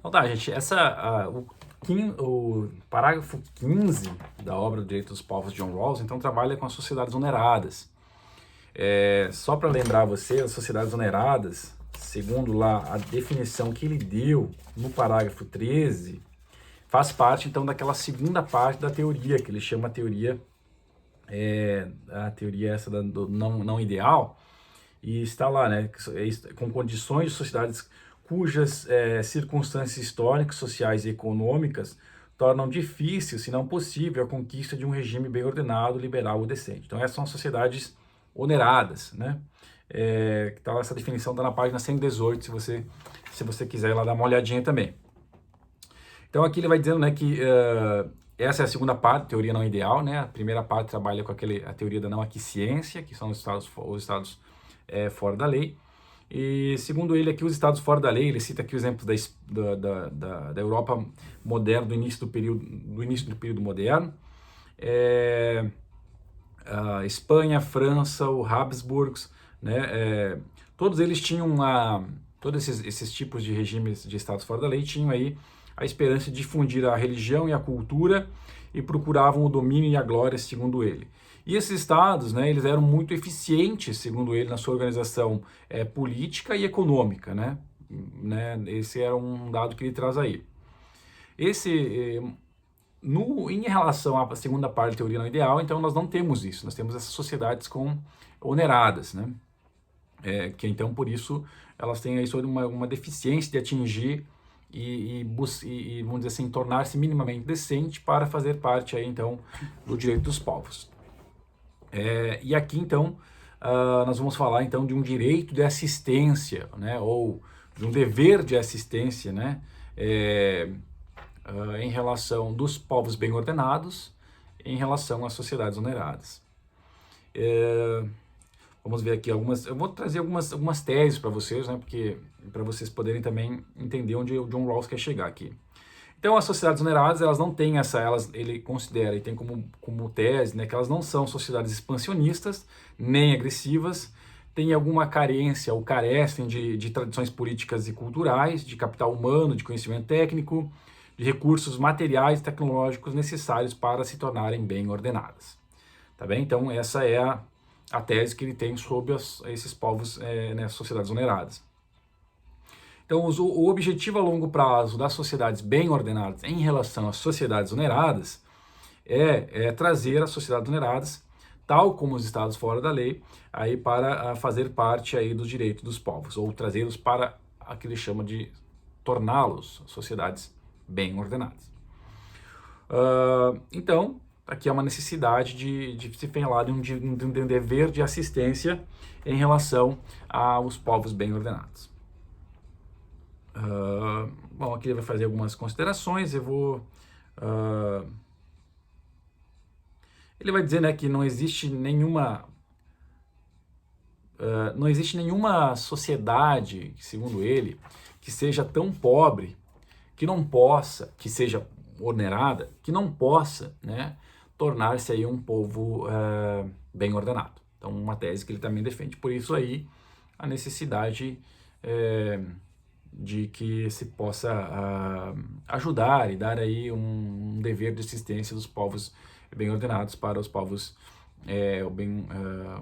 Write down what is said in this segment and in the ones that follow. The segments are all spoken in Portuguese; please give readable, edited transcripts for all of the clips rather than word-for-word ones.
Então tá, gente, o parágrafo 15 da obra do Direito dos Povos de John Rawls, então, trabalha com as sociedades oneradas. Só para lembrar você, as sociedades oneradas, segundo lá a definição que ele deu no parágrafo 13, faz parte, então, daquela segunda parte da teoria, que ele chama a teoria essa do não ideal, e está lá, né, com condições de sociedades cujas circunstâncias históricas, sociais e econômicas tornam difícil, se não possível, a conquista de um regime bem ordenado, liberal ou decente. Então, essas são as sociedades oneradas, né? Então, essa definição está na página 118, se você quiser ir lá dar uma olhadinha também. Então, aqui ele vai dizendo, né, que essa é a segunda parte, teoria não ideal, né? A primeira parte trabalha com a teoria da não aquiescência, que são os estados fora da lei. E, segundo ele, aqui os estados fora da lei, ele cita aqui o exemplo da Europa moderna, do início do período moderno, a Espanha, França, o Habsburgs, né, todos eles tinham todos esses tipos de regimes de estados fora da lei tinham aí a esperança de difundir a religião e a cultura e procuravam o domínio e a glória, segundo ele. E esses estados, né, eles eram muito eficientes, segundo ele, na sua organização política e econômica, né? Esse era um dado que ele traz aí. Em relação à segunda parte da teoria não ideal, então nós não temos isso, nós temos essas sociedades oneradas, né? Que então, por isso, elas têm aí uma deficiência de atingir e vamos dizer assim, tornar-se minimamente decente para fazer parte aí, então, do direito dos povos. E aqui, então, nós vamos falar, então, de um direito de assistência, né, ou de um dever de assistência, né, em relação dos povos bem ordenados, em relação às sociedades oneradas. Vamos ver aqui eu vou trazer algumas teses para vocês, né, para vocês poderem também entender onde o John Rawls quer chegar aqui. Então, as sociedades oneradas, elas não têm ele considera e tem como tese, né, que elas não são sociedades expansionistas, nem agressivas, têm alguma carência ou carecem de tradições políticas e culturais, de capital humano, de conhecimento técnico, de recursos materiais e tecnológicos necessários para se tornarem bem ordenadas. Tá bem? Então, essa é a tese que ele tem sobre esses povos, né, sociedades oneradas. Então, o objetivo a longo prazo das sociedades bem ordenadas em relação às sociedades oneradas é trazer as sociedades oneradas, tal como os estados fora da lei, aí para fazer parte aí do direito dos povos, ou trazê-los para o que ele chama de torná-los sociedades bem ordenadas. Então, aqui é uma necessidade de se falar de um dever de assistência em relação aos povos bem ordenados. Bom, aqui ele vai fazer algumas considerações, ele vai dizer, né, que não existe nenhuma sociedade, segundo ele, que seja tão pobre que seja onerada, que não possa, né, tornar-se aí um povo bem ordenado. Então, uma tese que ele também defende. Por isso aí, a necessidade de que se possa ajudar e dar aí um dever de assistência dos povos bem ordenados para os povos bem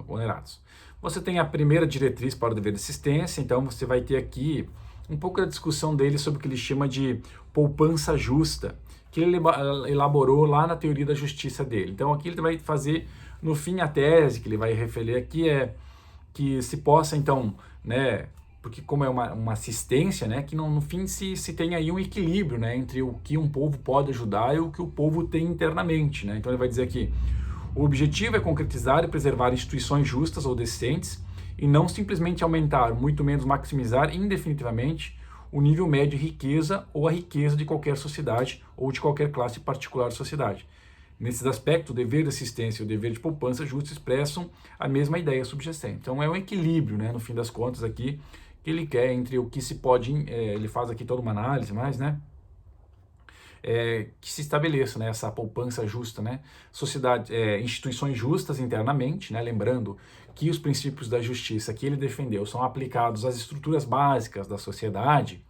onerados. Você tem a primeira diretriz para o dever de assistência, então você vai ter aqui um pouco da discussão dele sobre o que ele chama de poupança justa, que ele elaborou lá na teoria da justiça dele. Então aqui ele vai fazer, no fim, a tese que ele vai referir aqui que se possa, então, né, porque como é uma assistência, né, que no fim se tem aí um equilíbrio, né, entre o que um povo pode ajudar e o que o povo tem internamente, né. Então ele vai dizer aqui, o objetivo é concretizar e preservar instituições justas ou decentes e não simplesmente aumentar, muito menos maximizar indefinitivamente o nível médio de riqueza ou a riqueza de qualquer sociedade ou de qualquer classe particular de sociedade. Nesses aspectos, o dever de assistência e o dever de poupança justa expressam a mesma ideia subjacente. Então é um equilíbrio, né, no fim das contas aqui, que ele quer entre o que se pode, ele faz aqui toda uma análise, mas, né, que se estabeleça, né, essa poupança justa, né, instituições justas internamente, né, lembrando que os princípios da justiça que ele defendeu são aplicados às estruturas básicas da sociedade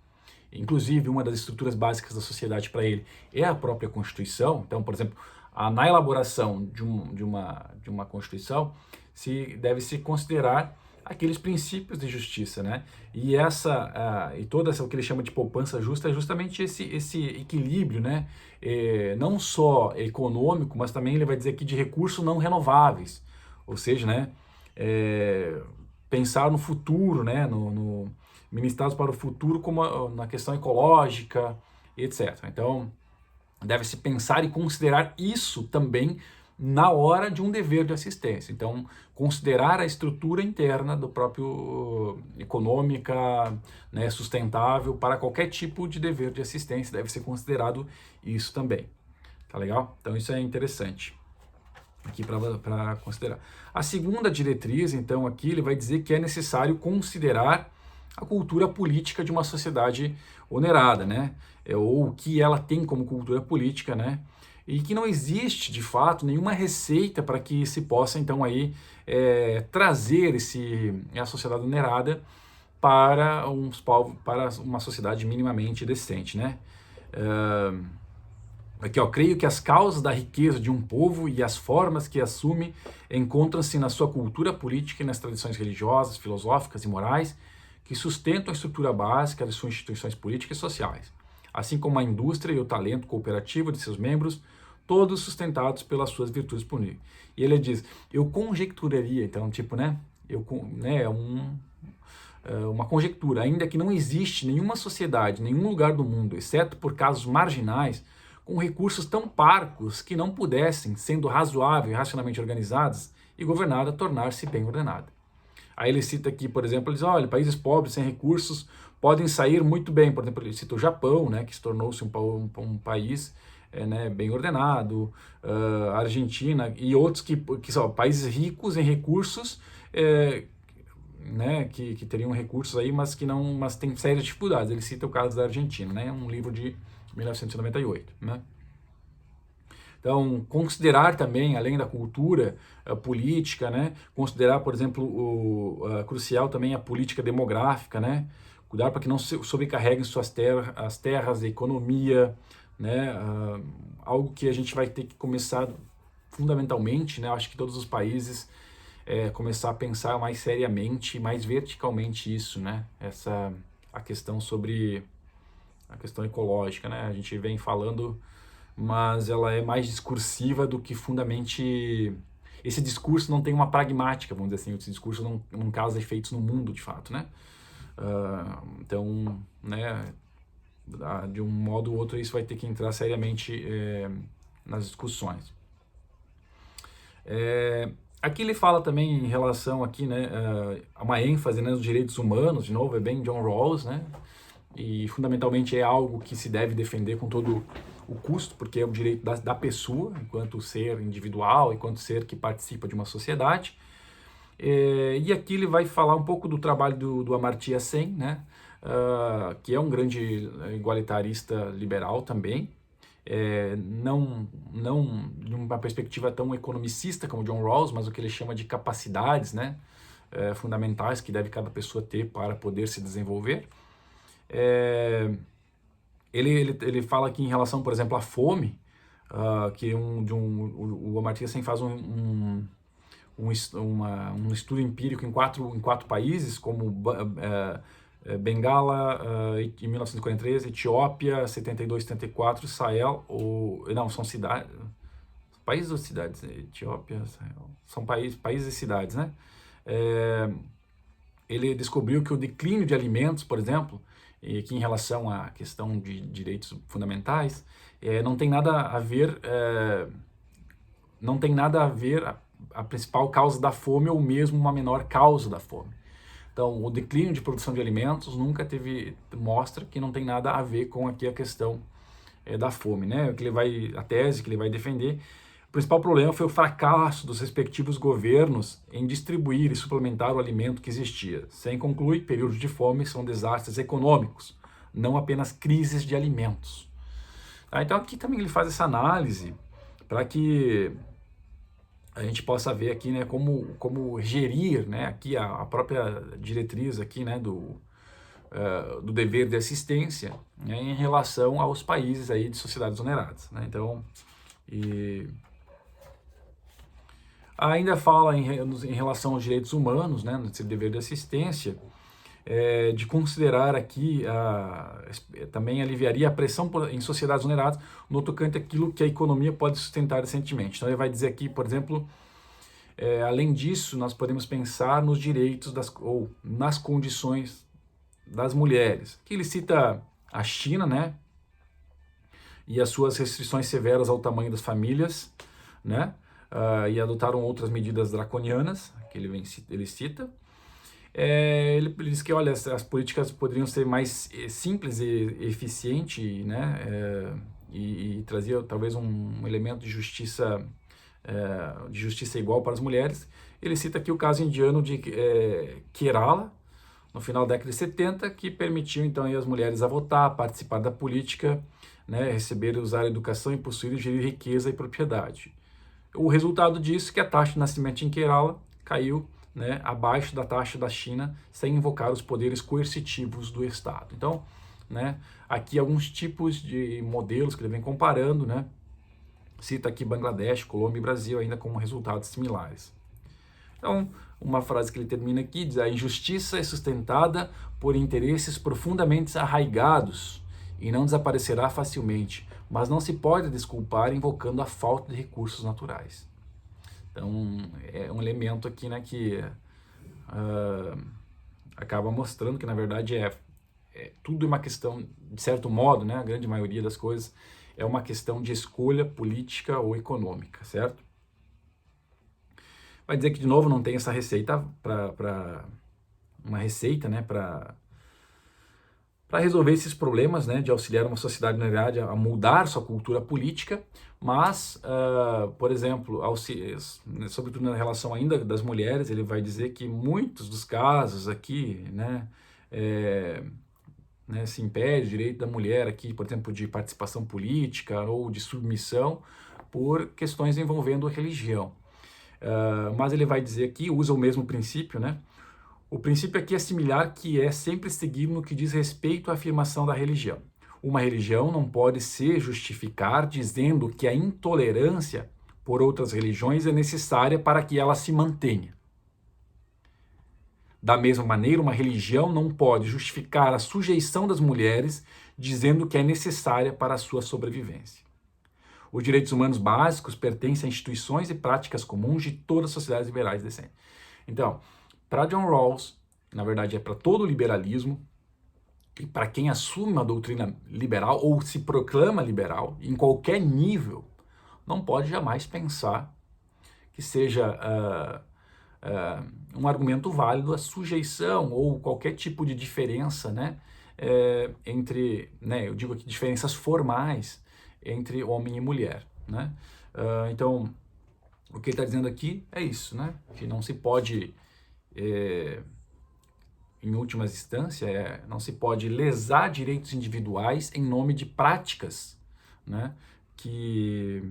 inclusive uma das estruturas básicas da sociedade para ele é a própria Constituição. Então, por exemplo, na elaboração de uma Constituição, deve se considerar aqueles princípios de justiça, né? E toda essa, o que ele chama de poupança justa, é justamente esse equilíbrio, né? Não só econômico, mas também ele vai dizer aqui de recursos não renováveis, ou seja, né? Pensar no futuro, né? Ministrados para o futuro, como na questão ecológica, etc. Então, deve-se pensar e considerar isso também na hora de um dever de assistência. Então, considerar a estrutura interna do próprio econômica, né, sustentável para qualquer tipo de dever de assistência, deve ser considerado isso também. Tá legal? Então, isso é interessante aqui para considerar. A segunda diretriz, então, aqui ele vai dizer que é necessário considerar a cultura política de uma sociedade onerada, né? Ou o que ela tem como cultura política, né? E que não existe, de fato, nenhuma receita para que se possa, então, aí trazer a sociedade onerada para uma sociedade minimamente decente, né? Aqui, ó, creio que as causas da riqueza de um povo e as formas que assume encontram-se na sua cultura política e nas tradições religiosas, filosóficas e morais que sustentam a estrutura básica das suas instituições políticas e sociais, assim como a indústria e o talento cooperativo de seus membros, todos sustentados pelas suas virtudes políticas. E ele diz, eu conjecturaria, então, tipo, né, uma conjectura, ainda que não existe nenhuma sociedade, nenhum lugar do mundo, exceto por casos marginais, com recursos tão parcos que não pudessem, sendo razoável e racionalmente organizadas e governada, tornar-se bem ordenada. Aí ele cita aqui, por exemplo, ele diz, olha, países pobres sem recursos podem sair muito bem. Por exemplo, ele cita o Japão, né, que se tornou-se um país né, bem ordenado, a Argentina e outros que são países ricos em recursos, né, que teriam recursos aí, mas têm sérias dificuldades. Ele cita o caso da Argentina, né, um livro de 1998, né? Então, considerar também, além da cultura política, né, considerar, por exemplo, crucial também a política demográfica, né, cuidar para que não se sobrecarreguem as terras, a economia, né, algo que a gente vai ter que começar fundamentalmente, né, acho que todos os países começar a pensar mais seriamente, mais verticalmente isso, né, a questão sobre a questão ecológica, né, a gente vem falando, mas ela é mais discursiva do que fundamente... Esse discurso não tem uma pragmática, vamos dizer assim, esse discurso não causa efeitos no mundo, de fato, né? Então, né, de um modo ou outro, isso vai ter que entrar seriamente nas discussões. Aqui ele fala também em relação aqui, né, a uma ênfase, né, nos direitos humanos, de novo, é bem John Rawls, né? E fundamentalmente é algo que se deve defender com todo o custo, porque é o direito da pessoa, enquanto ser individual, enquanto ser que participa de uma sociedade. E aqui ele vai falar um pouco do trabalho do Amartya Sen, né? Que é um grande igualitarista liberal também, não de uma perspectiva tão economicista como John Rawls, mas o que ele chama de capacidades, né? Fundamentais que deve cada pessoa ter para poder se desenvolver. Ele fala aqui em relação, por exemplo, à fome, que o Amartya Sen faz um estudo empírico em quatro países, como Bengala, em 1943, Etiópia, 72, 74, Sahel, são cidades, países ou cidades, Etiópia, Sahel, são países e cidades, né? Ele descobriu que o declínio de alimentos, por exemplo, e aqui em relação à questão de direitos fundamentais, não tem nada a ver, a principal causa da fome ou mesmo uma menor causa da fome. Então, o declínio de produção de alimentos mostra que não tem nada a ver com aqui a questão da fome, né? A tese que ele vai defender. O principal problema foi o fracasso dos respectivos governos em distribuir e suplementar o alimento que existia. Sen conclui, períodos de fome são desastres econômicos, não apenas crises de alimentos. Então aqui também ele faz essa análise para que a gente possa ver aqui, né, como gerir, né, aqui a própria diretriz aqui, né, do dever de assistência, né, em relação aos países aí de sociedades oneradas, né? Então, ainda fala em relação aos direitos humanos, né, nesse dever de assistência, de considerar aqui, também aliviaria a pressão em sociedades oneradas no tocante àquilo que a economia pode sustentar recentemente. Então ele vai dizer aqui, por exemplo, além disso, nós podemos pensar nos direitos ou nas condições das mulheres. Aqui ele cita a China, né, e as suas restrições severas ao tamanho das famílias, né, e adotaram outras medidas draconianas, que ele cita. Ele diz que, olha, as políticas poderiam ser mais simples e eficientes, né, e trazia talvez um elemento de justiça igual para as mulheres. Ele cita aqui o caso indiano de Kerala, no final da década de 70, que permitiu então aí as mulheres a votar, participar da política, né, receber e usar a educação e possuir e gerir riqueza e propriedade. O resultado disso é que a taxa de nascimento em Kerala caiu, né, abaixo da taxa da China, sem invocar os poderes coercitivos do Estado. Então, né, aqui alguns tipos de modelos que ele vem comparando, né, cita aqui Bangladesh, Colômbia e Brasil ainda como resultados similares. Então, uma frase que ele termina aqui diz: a injustiça é sustentada por interesses profundamente arraigados e não desaparecerá facilmente, mas não se pode desculpar invocando a falta de recursos naturais. Então, é um elemento aqui, né, que acaba mostrando que, na verdade, tudo uma questão, de certo modo, né, a grande maioria das coisas, é uma questão de escolha política ou econômica, certo? Vai dizer que, de novo, não tem essa receita uma receita, né, para resolver esses problemas, né, de auxiliar uma sociedade, na verdade, a mudar sua cultura política, mas, por exemplo, sobretudo na relação ainda das mulheres, ele vai dizer que muitos dos casos aqui, né, se impede o direito da mulher aqui, por exemplo, de participação política ou de submissão por questões envolvendo religião. Mas ele vai dizer aqui, usa o mesmo princípio, né? O princípio aqui é similar, que é sempre seguir no que diz respeito à afirmação da religião. Uma religião não pode se justificar dizendo que a intolerância por outras religiões é necessária para que ela se mantenha. Da mesma maneira, uma religião não pode justificar a sujeição das mulheres dizendo que é necessária para a sua sobrevivência. Os direitos humanos básicos pertencem a instituições e práticas comuns de todas as sociedades liberais decentes. Então, para John Rawls, na verdade é para todo o liberalismo, e para quem assume uma doutrina liberal ou se proclama liberal, em qualquer nível, não pode jamais pensar que seja um argumento válido a sujeição ou qualquer tipo de diferença, né, entre, né, eu digo aqui diferenças formais entre homem e mulher, né? Então, o que ele está dizendo aqui é isso, né, que não se pode, em últimas instâncias, não se pode lesar direitos individuais em nome de práticas, né, que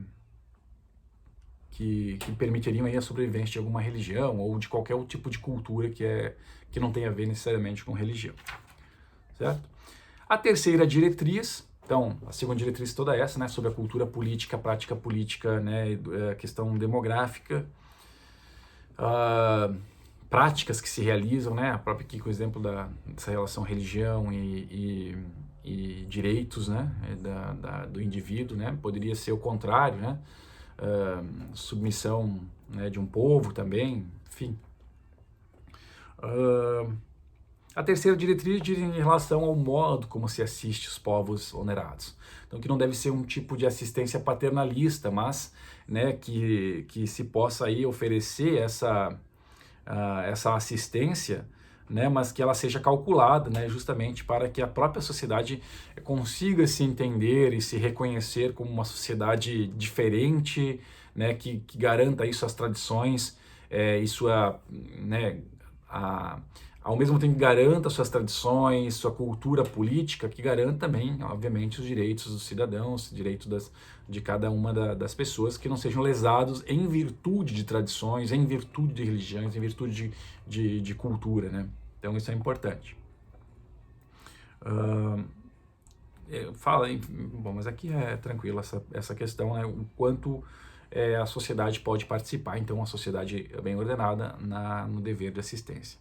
permitiriam aí a sobrevivência de alguma religião ou de qualquer tipo de cultura que não tem a ver necessariamente com religião, certo? A terceira diretriz, então, a segunda diretriz toda essa, né, sobre a cultura política, a prática política, né, a questão demográfica, práticas que se realizam, né, a própria aqui com o exemplo dessa relação religião e direitos, né, do indivíduo, né, poderia ser o contrário, né, submissão, né, de um povo também, enfim. A terceira diretriz diz em relação ao modo como se assiste os povos onerados. Então, que não deve ser um tipo de assistência paternalista, mas, né, que se possa aí oferecer essa assistência, né, mas que ela seja calculada, né, justamente para que a própria sociedade consiga se entender e se reconhecer como uma sociedade diferente, né, que garanta aí suas tradições e sua, né, ao mesmo tempo que garanta suas tradições, sua cultura política, que garanta também, obviamente, os direitos dos cidadãos, direitos de cada uma das pessoas, que não sejam lesados em virtude de tradições, em virtude de religiões, em virtude de cultura, né? Então isso é importante. Fala, bom, mas aqui é tranquilo essa questão, né? O quanto a sociedade pode participar, então, uma sociedade bem ordenada no dever de assistência.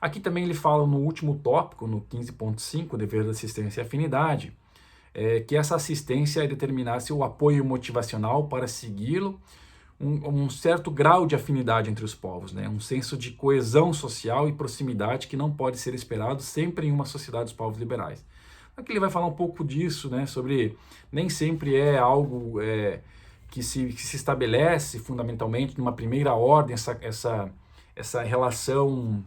Aqui também ele fala no último tópico, no 15.5, dever de assistência e afinidade, que essa assistência determinasse o apoio motivacional para segui-lo, um certo grau de afinidade entre os povos, né? Um senso de coesão social e proximidade que não pode ser esperado sempre em uma sociedade dos povos liberais. Aqui ele vai falar um pouco disso, né? Sobre nem sempre é algo que se estabelece fundamentalmente numa primeira ordem, essa relação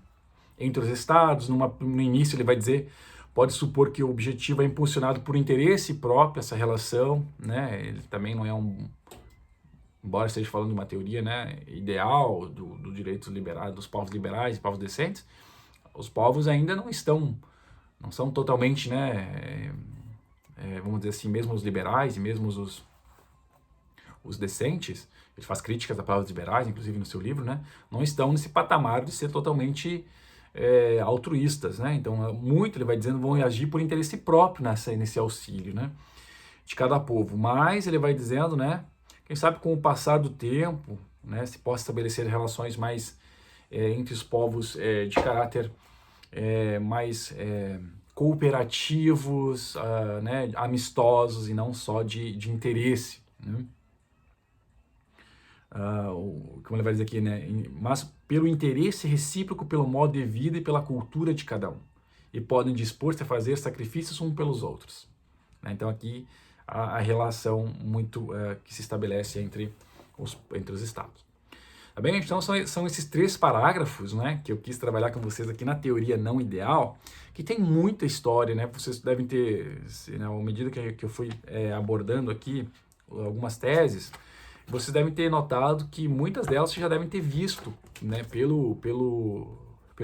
entre os estados. No início ele vai dizer, pode supor que o objetivo é impulsionado por interesse próprio, essa relação, né? Ele também não é embora esteja falando de uma teoria, né, ideal do direitos liberais, dos povos liberais e povos decentes, os povos ainda não são totalmente, né, vamos dizer assim, mesmo os liberais e mesmo os decentes, ele faz críticas a povos liberais, inclusive no seu livro, né, não estão nesse patamar de ser totalmente altruístas, né, então muito, ele vai dizendo, vão agir por interesse próprio nesse auxílio, né, de cada povo, mas ele vai dizendo, né, quem sabe com o passar do tempo, né, se possa estabelecer relações mais entre os povos de caráter mais cooperativos, né, amistosos e não só de interesse. Né? Como ele vai dizer aqui, né, mas pelo interesse recíproco, pelo modo de vida e pela cultura de cada um. E podem dispor-se a fazer sacrifícios uns pelos outros. Né? Então aqui a relação muito que se estabelece entre os estados. Tá bem? Então são esses 3 parágrafos, né, que eu quis trabalhar com vocês aqui na teoria não ideal, que tem muita história, né? Vocês devem ter, né, à medida que eu fui abordando aqui algumas teses, vocês devem ter notado que muitas delas vocês já devem ter visto, né, pelo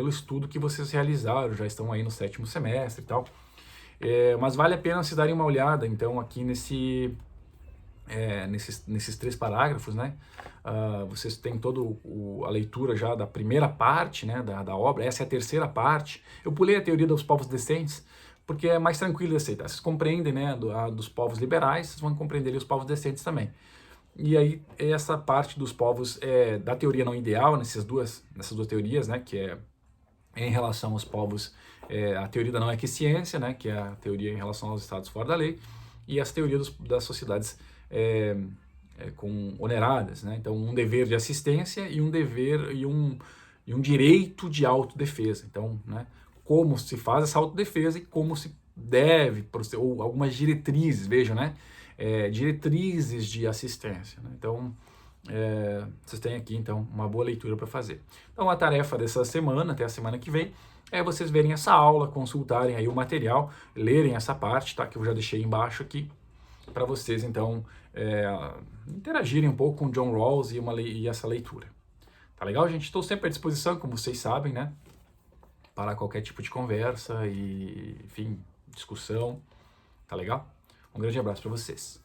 estudo que vocês realizaram, já estão aí no 7º semestre e tal. Mas vale a pena vocês darem uma olhada, então, aqui nesses 3 parágrafos, né? Vocês têm toda a leitura já da primeira parte, né, da obra. Essa é a 3ª parte. Eu pulei a teoria dos povos decentes, porque é mais tranquilo de aceitar. Vocês compreendem, né, dos povos liberais, vocês vão compreender os povos decentes também. E aí, essa parte dos povos da teoria não ideal, nessas duas teorias, né, que é em relação aos povos, a teoria da não equiescência, né, que é a teoria em relação aos estados fora da lei, e as teorias das sociedades oneradas, né? Então, um dever de assistência e um dever e um direito de autodefesa. Então, né, como se faz essa autodefesa e como se deve, ou algumas diretrizes, vejam, né? Diretrizes de assistência. Né? Então, vocês têm aqui, então, uma boa leitura para fazer. Então, a tarefa dessa semana, até a semana que vem, é vocês verem essa aula, consultarem aí o material, lerem essa parte, tá? Que eu já deixei embaixo aqui, para vocês, então, interagirem um pouco com John Rawls e essa leitura. Tá legal, gente? Estou sempre à disposição, como vocês sabem, né? Para qualquer tipo de conversa e, enfim, discussão. Tá legal? Um grande abraço para vocês.